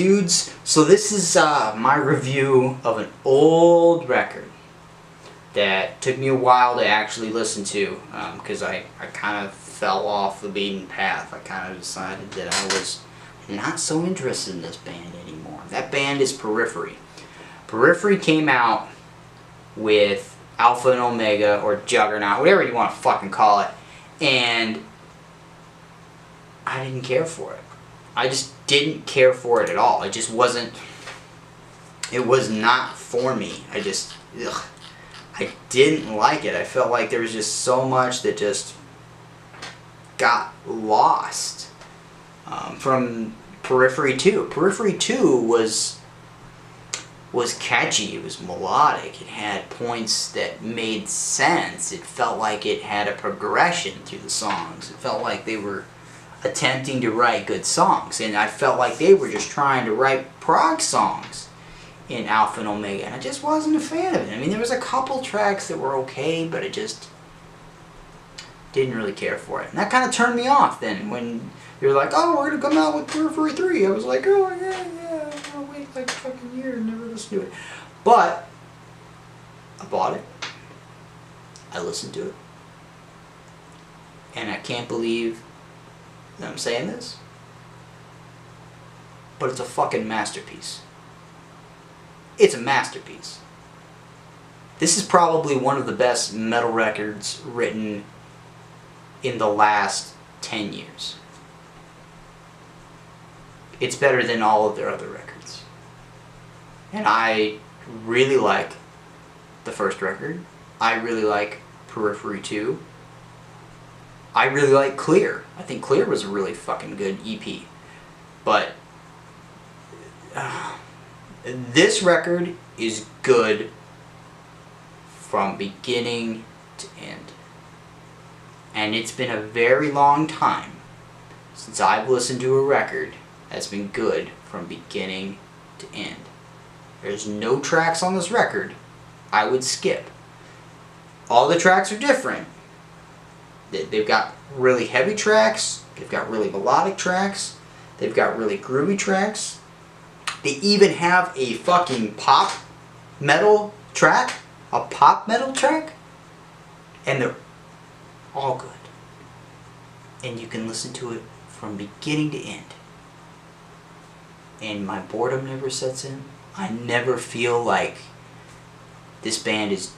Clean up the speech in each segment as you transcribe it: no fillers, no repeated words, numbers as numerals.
dudes? So this is my review of an old record that took me a while to actually listen to, because I kind of fell off the beaten path. I kind of decided that I was not so interested in this band anymore. That band is Periphery. Periphery came out with Alpha and Omega, or Juggernaut, whatever you want to fucking call it, and I didn't care for it. I just didn't care for it at all. It just wasn't, it was not for me. I just, ugh, I didn't like it. I felt like there was just so much that just got lost from Periphery 2. Periphery 2 was catchy, it was melodic, it had points that made sense, it felt like it had a progression through the songs, it felt like they were attempting to write good songs, and I felt like they were just trying to write prog songs in Alpha and Omega, and I just wasn't a fan of it. I mean, there was a couple tracks that were okay, but I just didn't really care for it, and that kind of turned me off then when they were like, oh, we're going to come out with Periphery 3, I was like, oh yeah, I'll wait like a fucking year and never listen to it. But I bought it, I listened to it, and I can't believe that I'm saying this, but it's a fucking masterpiece. It's a masterpiece. This is probably one of the best metal records written in the last 10 years. It's better than all of their other records. And I really like the first record. I really like Periphery 2. I really like Clear. I think Clear was a really fucking good EP. But this record is good from beginning to end. And it's been a very long time since I've listened to a record that's been good from beginning to end. There's no tracks on this record I would skip. All the tracks are different. They've got really heavy tracks, they've got really melodic tracks, they've got really groovy tracks. They even have a fucking pop metal track, and they're all good. And you can listen to it from beginning to end. And my boredom never sets in. I never feel like this band is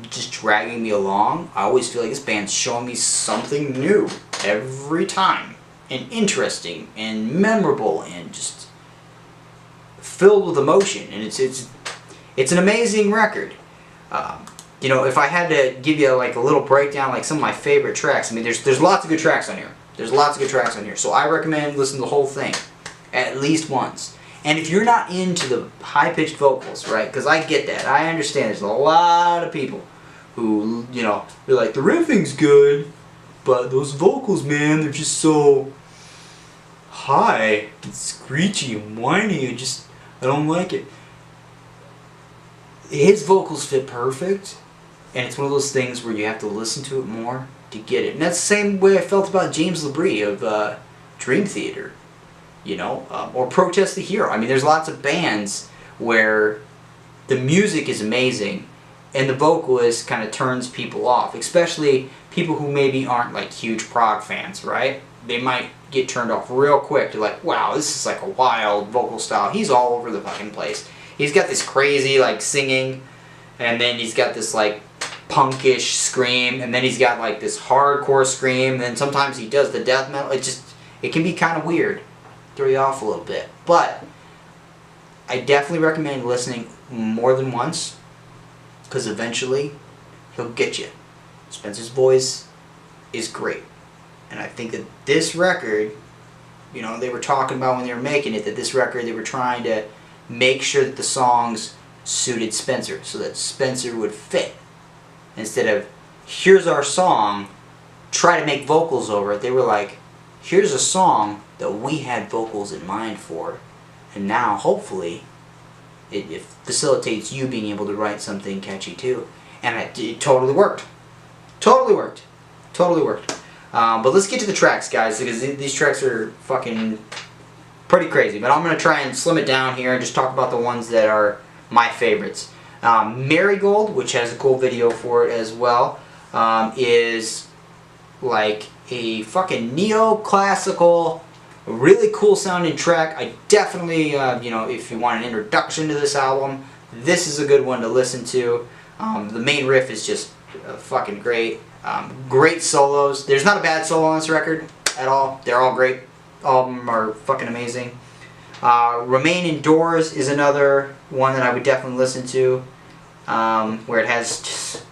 just dragging me along. I always feel like this band's showing me something new every time, and interesting and memorable and just filled with emotion. And it's an amazing record. You know, if I had to give you like a little breakdown, like some of my favorite tracks, I mean, there's lots of good tracks on here. There's lots of good tracks on here, so I recommend listening to the whole thing at least once. And if you're not into the high-pitched vocals, right, because I get that, I understand there's a lot of people who, you know, they're like, the riffing's good, but those vocals, man, they're just so high and screechy and whiny, I don't like it. His vocals fit perfect, and it's one of those things where you have to listen to it more to get it. And that's the same way I felt about James LaBrie of Dream Theater. You know, or Protest the Hero. I mean, there's lots of bands where the music is amazing and the vocalist kind of turns people off, especially people who maybe aren't like huge prog fans, right? They might get turned off real quick. They're like, wow, this is like a wild vocal style. He's all over the fucking place. He's got this crazy like singing, and then he's got this like punkish scream, and then he's got like this hardcore scream, and then sometimes he does the death metal. It can be kind of weird. Throw you off a little bit, but I definitely recommend listening more than once, because eventually he'll get you. Spencer's voice is great, and I think that this record, you know, they were talking about when they were making it, that this record they were trying to make sure that the songs suited Spencer, so that Spencer would fit. Instead of, here's our song, try to make vocals over it, they were like, here's a song that we had vocals in mind for, and now hopefully it facilitates you being able to write something catchy too. And it totally worked. Totally worked. Totally worked. But let's get to the tracks, guys, because these tracks are fucking pretty crazy. But I'm going to try and slim it down here and just talk about the ones that are my favorites. Marigold, which has a cool video for it as well, is like a fucking neoclassical, really cool sounding track. I definitely, if you want an introduction to this album, this is a good one to listen to. The main riff is just fucking great. Great solos. There's not a bad solo on this record at all. They're all great. All of them are fucking amazing. Remain Indoors is another one that I would definitely listen to, where it has just,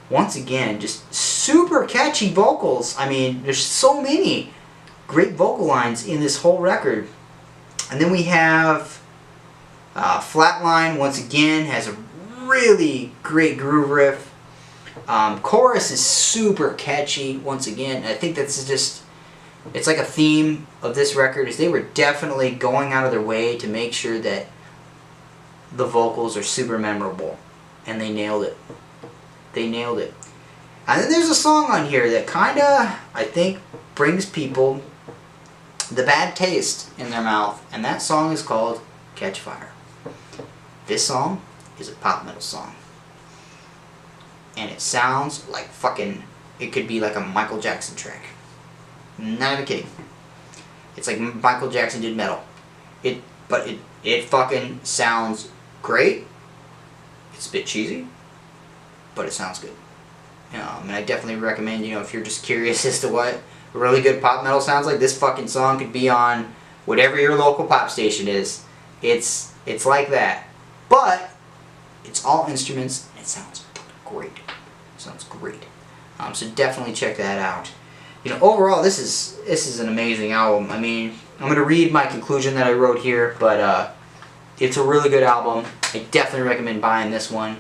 once again, just super catchy vocals. I mean, there's so many great vocal lines in this whole record. And then we have Flatline, once again, has a really great groove riff. Chorus is super catchy, once again. I think that's just, it's like a theme of this record, is they were definitely going out of their way to make sure that the vocals are super memorable. And they nailed it. They nailed it. And then there's a song on here that kinda, I think, brings people the bad taste in their mouth. And that song is called Catch Fire. This song is a pop metal song. And it sounds like fucking, it could be like a Michael Jackson track. Not even kidding. It's like Michael Jackson did metal. But it fucking sounds great. It's a bit cheesy, but it sounds good. And I definitely recommend, if you're just curious as to what really good pop metal sounds like, this fucking song could be on whatever your local pop station is. It's like that. But it's all instruments and it sounds great. It sounds great. So definitely check that out. Overall, this is an amazing album. I mean, I'm going to read my conclusion that I wrote here, but it's a really good album. I definitely recommend buying this one.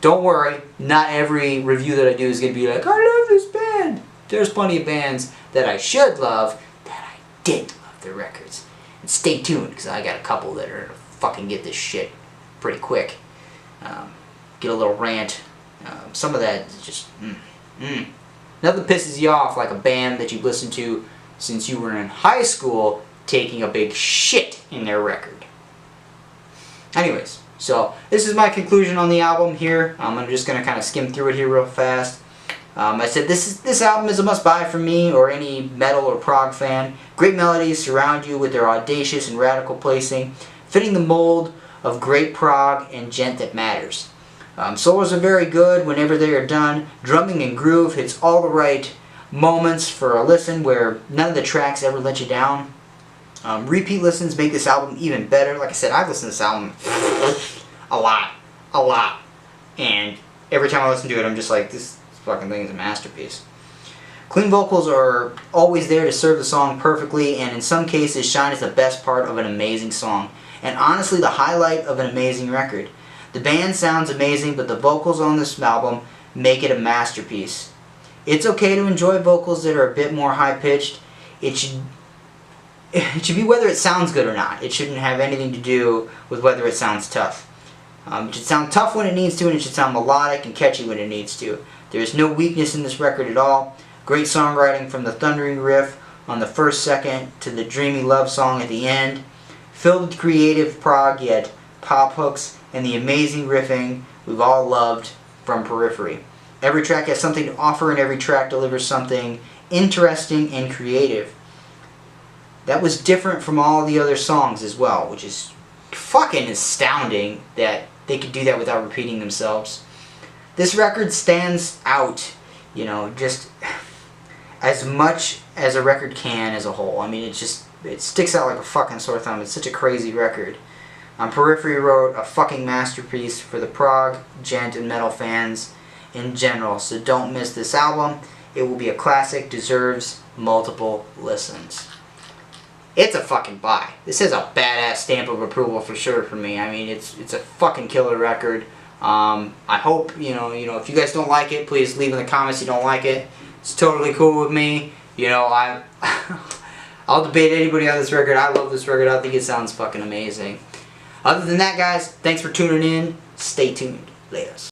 Don't worry, not every review that I do is going to be like, I love this band. There's plenty of bands that I should love that I didn't love their records. And stay tuned, because I got a couple that are going to fucking get this shit pretty quick. Get a little rant. Some of that is just, Nothing pisses you off like a band that you've listened to since you were in high school taking a big shit in their record. Anyways, so this is my conclusion on the album here. I'm just going to kind of skim through it here real fast. I said this album is a must-buy for me or any metal or prog fan. Great melodies surround you with their audacious and radical placing, fitting the mold of great prog and gent that matters. Solos are very good whenever they are done. Drumming and groove hits all the right moments for a listen where none of the tracks ever let you down. Repeat listens make this album even better. Like I said, I've listened to this album a lot. And every time I listen to it, I'm just like, this fucking thing is a masterpiece. Clean vocals are always there to serve the song perfectly, and in some cases shine as the best part of an amazing song. And honestly, the highlight of an amazing record. The band sounds amazing, but the vocals on this album make it a masterpiece. It's okay to enjoy vocals that are a bit more high-pitched. It should be whether it sounds good or not. It shouldn't have anything to do with whether it sounds tough. It should sound tough when it needs to, and it should sound melodic and catchy when it needs to. There is no weakness in this record at all. Great songwriting from the thundering riff on the first second to the dreamy love song at the end. Filled with creative prog yet pop hooks and the amazing riffing we've all loved from Periphery. Every track has something to offer and every track delivers something interesting and creative. That was different from all the other songs as well, which is fucking astounding that they could do that without repeating themselves. This record stands out, just as much as a record can as a whole. I mean, it sticks out like a fucking sore thumb. It's such a crazy record. Periphery wrote a fucking masterpiece for the prog, gent, and metal fans in general. So don't miss this album. It will be a classic, deserves multiple listens. It's a fucking buy. This is a badass stamp of approval for sure for me. I mean, it's a fucking killer record. I hope, if you guys don't like it, please leave in the comments you don't like it. It's totally cool with me. I'll debate anybody on this record. I love this record. I think it sounds fucking amazing. Other than that, guys, thanks for tuning in. Stay tuned. Laters.